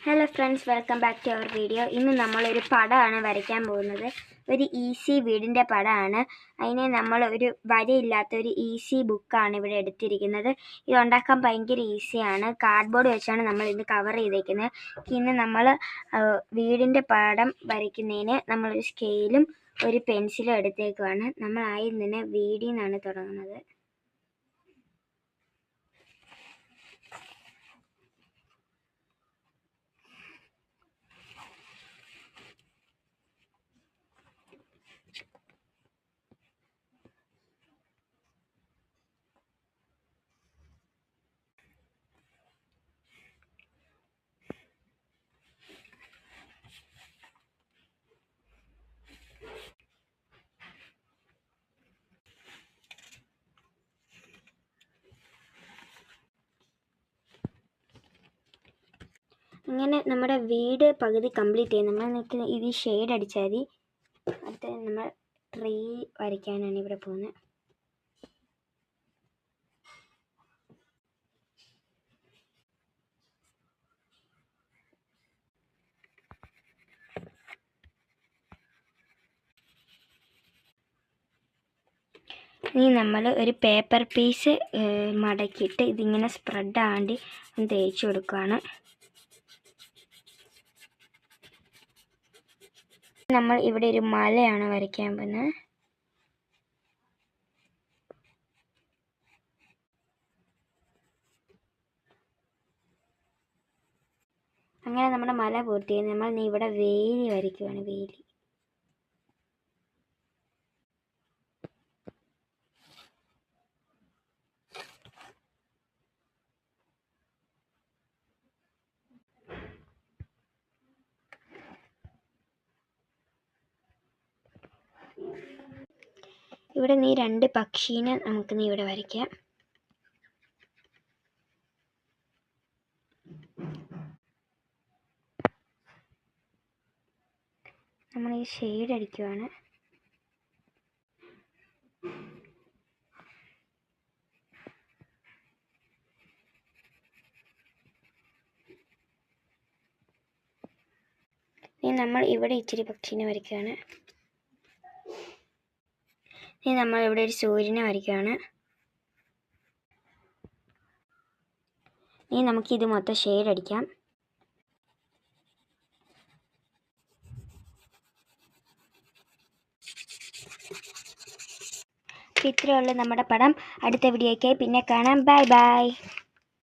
Hello friends, welcome back to our video. ഇന്ന് നമ്മളൊരു പടമാണ് വരയ്ക്കാൻ പോകുന്നത്. ഒരു ഈസി വീടിൻ്റെ പടമാണ്. അതിനെ നമ്മൾ ഒരു വരയില്ലാത്തൊരു ഈസി ബുക്കാണ് ഇവിടെ എടുത്തിരിക്കുന്നത്. ഇത് ഉണ്ടാക്കാൻ ഭയങ്കര ഈസിയാണ്. കാർഡ്ബോർഡ് വെച്ചാണ് നമ്മൾ ഇത് കവർ ചെയ്തേക്കുന്നത്. ഇന്ന് നമ്മൾ വീടിൻ്റെ പടം വരയ്ക്കുന്നതിന് നമ്മളൊരു സ്കെയിലും ഒരു പെൻസിലും എടുത്തേക്കുവാണ്. നമ്മൾ ആദ്യം തന്നെ വീടിൽ നിന്നാണ് തുടങ്ങുന്നത്. ഇങ്ങനെ നമ്മുടെ വീട് പകുതി കംപ്ലീറ്റ് ചെയ്യും. നമ്മൾ ഇത് ഷെയ്ഡ് അടിച്ചാൽ മതി. അടുത്ത നമ്മൾ ട്രീ വരയ്ക്കാനാണ് ഇവിടെ പോകുന്നത്. ഇനി നമ്മൾ ഒരു പേപ്പർ പീസ് മടക്കിയിട്ട് ഇതിങ്ങനെ സ്പ്രെഡ് ആണ്ടി തേച്ച് കൊടുക്കുകയാണ്. നമ്മൾ ഇവിടെ ഒരു മലയാണ് വരയ്ക്കാൻ പോകുന്നത്. അങ്ങനെ നമ്മുടെ മല പൂർത്തിയായി. നമ്മൾ ഇവിടെ വേലി വരയ്ക്കുകയാണ്. വേലി ഇവിടെ രണ്ട് പക്ഷീനെ നമുക്ക് ഇവിടെ വരയ്ക്കാം. നമ്മൾ ഈ ഷെയ്ഡ് അടിക്കുവാണ്. ഇനി നമ്മൾ ഇവിടെ ഇച്ചിരി പക്ഷീനെ വരയ്ക്കുകയാണ്. ഇനി നമ്മൾ ഇവിടെ ഒരു സൂര്യനെ വരയ്ക്കുകയാണ്. ഇനി നമുക്കിത് മൊത്തം ഷെയ്ഡ് അടിക്കാം. ഇത്രയുള്ള നമ്മുടെ പടം. അടുത്ത വീഡിയോയ്ക്കായി പിന്നെ കാണാം. Bye bye.